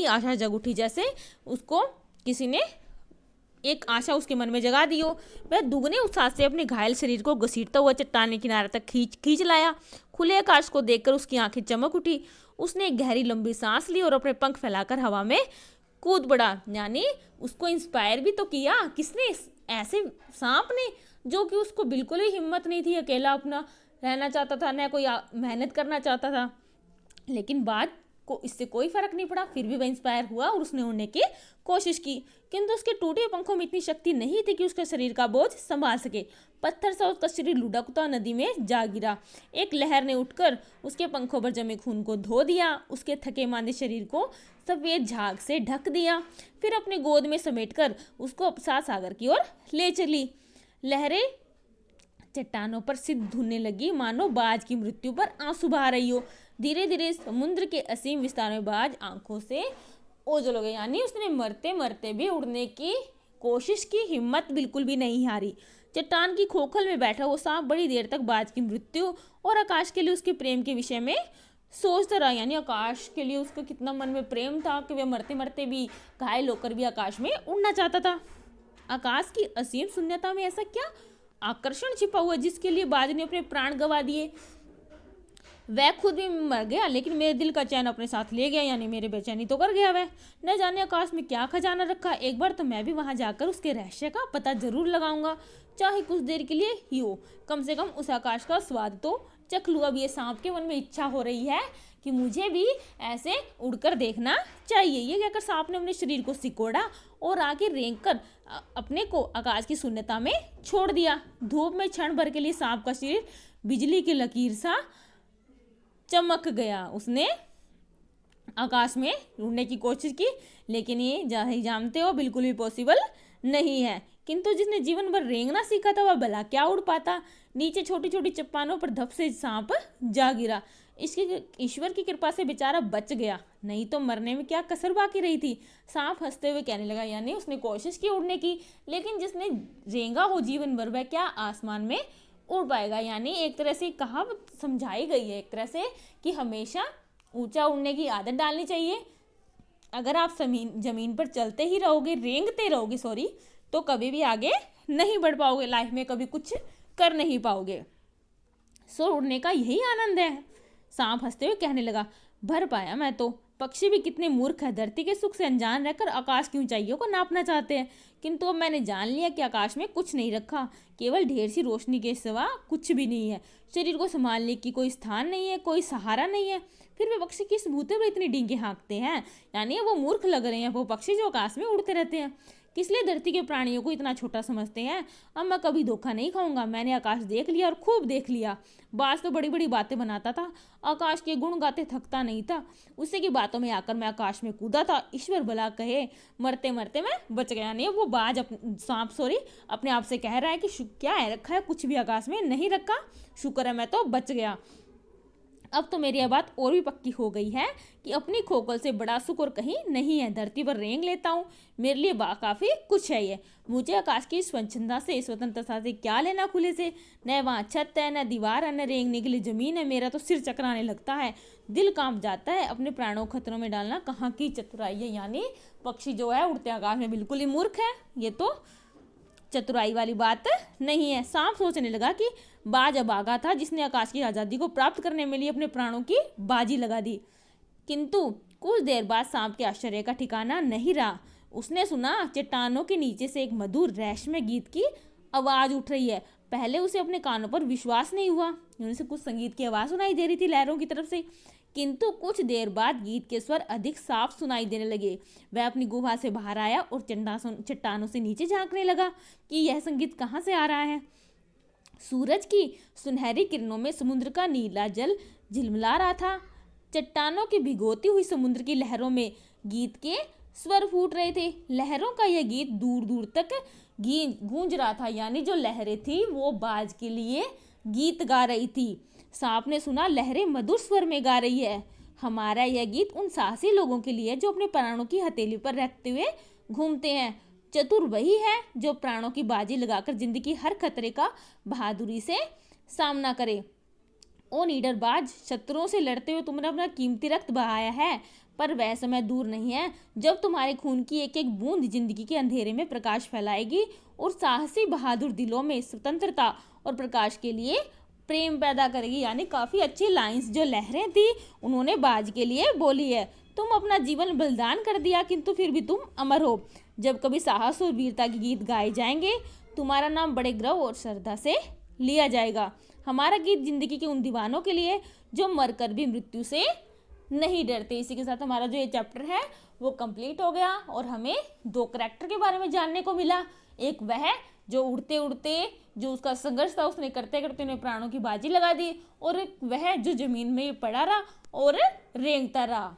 नई आशा जग उठी, जैसे उसको किसी ने एक आशा उसके मन में जगा दी हो। वह दुगने उत्साह से अपने घायल शरीर को घसीटता हुआ चट्टान के किनारे तक खींच लाया। खुले आकाश को देखकर उसकी आंखें चमक उठी। उसने एक गहरी लंबी सांस ली और अपने पंख फैलाकर हवा में कूद पड़ा। यानी उसको इंस्पायर भी तो किया किसने? ऐसे सांप ने, जो कि उसको बिल्कुल ही हिम्मत नहीं थी, अकेला अपना रहना चाहता था, न कोई मेहनत करना चाहता था। लेकिन बाद को इससे कोई फर्क नहीं पड़ा, फिर भी वह इंस्पायर हुआ और उसने उड़ने की कोशिश की। किंतु उसके टूटे पंखों में इतनी शक्ति नहीं थी कि उसके शरीर का बोझ संभाल सके। पत्थर सा उसका शरीर लुढ़कता नदी में जा गिरा। एक लहर ने उठकर उसके पंखों पर जमे खून को धो दिया, उसके थके मांदे शरीर को सफेद झाग से ढक दिया, फिर अपने गोद में समेटकर उसको अवसाद सागर की ओर ले चली। लहरें चट्टानों पर सिद्ध धुनने लगी, मानो बाज की मृत्यु पर आंसू बहा रही हो। धीरे धीरे समुद्र के असीम विस्तार में बाज आंखों से ओझल हो गए। यानी उसने मरते मरते भी उड़ने की कोशिश की, हिम्मत बिल्कुल भी नहीं हारी। चट्टान की खोखल में बैठा वो सांप बड़ी देर तक बाज की मृत्यु और आकाश के लिए उसके प्रेम के विषय में सोचता रहा। यानी आकाश के लिए उसको कितना मन में प्रेम था कि वह मरते मरते भी, घायल होकर भी आकाश में उड़ना चाहता था। आकाश की असीम शून्यता में ऐसा क्या आकर्षण छिपा हुआ जिसके लिए बाज ने अपने प्राण गंवा दिए? वह खुद भी मर गया, लेकिन मेरे दिल का चैन अपने साथ ले गया। यानी मेरे बेचैनी तो कर गया वह। न जाने आकाश में क्या खजाना रखा। एक बार तो मैं भी वहां जाकर उसके रहस्य का पता जरूर लगाऊंगा, चाहे कुछ देर के लिए ही हो। कम से कम उस आकाश का स्वाद तो चख लूँ। अब ये सांप के मन में इच्छा हो रही है कि मुझे भी ऐसे उड़कर देखना चाहिए। ये कहकर सांप ने अपने शरीर को सिकोड़ा और आगे रेंग कर अपने को आकाश की शून्यता में छोड़ दिया। धूप में क्षण भर के लिए सांप का शरीर बिजली की लकीर सा चमक गया। उसने आकाश में उड़ने की कोशिश की, लेकिन ये जानते हो बिल्कुल भी पॉसिबल नहीं है। किंतु जिसने जीवन भर रेंगना सीखा था वह भला क्या उड़ पाता। नीचे छोटी छोटी चट्टानों पर धप से सांप जा गिरा। इसकी ईश्वर की कृपा से बेचारा बच गया, नहीं तो मरने में क्या कसर बाकी रही थी। सांप हंसते हुए कहने लगा। यानी उसने कोशिश की उड़ने की, लेकिन जिसने रेंगा हो जीवन भर वह क्या आसमान में उड़ पाएगा। यानी एक तरह से कहावत समझाई गई है एक तरह से कि हमेशा ऊंचा उड़ने की आदत डालनी चाहिए। अगर आप जमीन पर चलते ही रहोगे, रेंगते रहोगे तो कभी भी आगे नहीं बढ़ पाओगे, लाइफ में कभी कुछ कर नहीं पाओगे। उड़ने का यही आनंद है। सांप हंसते हुए कहने लगा, भर पाया मैं तो। पक्षी भी कितने मूर्ख है, धरती के सुख से अनजान रहकर आकाश की ऊंचाइयों को नापना चाहते हैं। किंतु अब मैंने जान लिया कि आकाश में कुछ नहीं रखा, केवल ढेर सी रोशनी के सिवा कुछ भी नहीं है। शरीर को संभालने की कोई स्थान नहीं है, कोई सहारा नहीं है। फिर वे पक्षी किस बूते पर इतनी डींगे हाँकते हैं? यानी वो मूर्ख लग रहे हैं वो पक्षी जो आकाश में उड़ते रहते हैं। किस लिए धरती के प्राणियों को इतना छोटा समझते हैं? अब मैं कभी धोखा नहीं खाऊंगा। मैंने आकाश देख लिया और खूब देख लिया। बाज तो बड़ी बड़ी बातें बनाता था, आकाश के गुण गाते थकता नहीं था। उसी की बातों में आकर मैं आकाश में कूदा था। ईश्वर भला कहे, मरते मरते मैं बच गया। नहीं, वो बाज सांप अपने आप से कह रहा है कि क्या है रखा है, कुछ भी आकाश में नहीं रखा, शुक्र है मैं तो बच गया। अब तो मेरी यह बात और भी पक्की हो गई है कि अपनी खोखल से बड़ा सुख और कहीं नहीं है। धरती पर रेंग लेता हूँ, मेरे लिए काफ़ी कुछ है ये। मुझे आकाश की स्वच्छंदता से, स्वतंत्रता से क्या लेना खुले से? न वहाँ छत है, न दीवार है, न रेंगने के लिए ज़मीन है। मेरा तो सिर चकराने लगता है, दिल कांप जाता है। अपने प्राणों को खतरों में डालना कहाँ की चतुराई है। यानी पक्षी जो है उड़ते आकाश में बिल्कुल ही मूर्ख है, ये तो चतुराई वाली बात नहीं है। सांप सोचने लगा कि बाज अभागा था जिसने आकाश की आज़ादी को प्राप्त करने में लिए अपने प्राणों की बाजी लगा दी। किंतु कुछ देर बाद सांप के आश्चर्य का ठिकाना नहीं रहा। उसने सुना चट्टानों के नीचे से एक मधुर रहस्यमय गीत की आवाज़ उठ रही है। पहले उसे अपने कानों पर विश्वास नहीं हुआ। उनसे कुछ संगीत की आवाज़ सुनाई दे रही थी लहरों की तरफ से। किंतु कुछ देर बाद गीत के स्वर अधिक साफ सुनाई देने लगे। वह अपनी गुफा से बाहर आया और चट्टानों से नीचे झांकने लगा कि यह संगीत कहाँ से आ रहा है। सूरज की सुनहरी किरणों में समुद्र का नीला जल झिलमिला रहा था। चट्टानों की भिगोती हुई समुद्र की लहरों में गीत के स्वर फूट रहे थे। लहरों का यह गीत दूर दूर तक गूंज रहा था। यानी जो लहरें थी वो बाज के लिए गीत गा रही थी। सांप ने सुना लहरें मधुर स्वर में गा रही है। हमारा यह गीत उन साहसी लोगों के लिए जो अपने प्राणों की हथेली पर रखते हुए घूमते हैं। चतुर वही है जो प्राणों की बाजी लगाकर जिंदगी हर खतरे का बहादुरी से सामना करे। ओ नीडरबाज, शत्रुओं से लड़ते हुए तुमने अपना कीमती रक्त बहाया है, पर वह समय दूर नहीं है जब तुम्हारे खून की एक एक बूंद जिंदगी के अंधेरे में प्रकाश फैलाएगी और साहसी बहादुर दिलों में स्वतंत्रता और प्रकाश के लिए प्रेम पैदा करेगी। यानी काफ़ी अच्छी लाइंस जो लहरें थी उन्होंने बाज के लिए बोली है। तुम अपना जीवन बलिदान कर दिया किंतु फिर भी तुम अमर हो। जब कभी साहस और वीरता के गीत गाए जाएंगे तुम्हारा नाम बड़े गर्व और श्रद्धा से लिया जाएगा। हमारा गीत जिंदगी के उन दीवानों के लिए जो मरकर भी मृत्यु से नहीं डरते। इसी के साथ हमारा जो ये चैप्टर है वो कंप्लीट हो गया और हमें दो करैक्टर के बारे में जानने को मिला। एक वह जो उड़ते उड़ते जो उसका संघर्ष था उसने करते करते उन्हें प्राणों की बाजी लगा दी, और एक वह जो जमीन में पड़ा रहा और रेंगता रहा।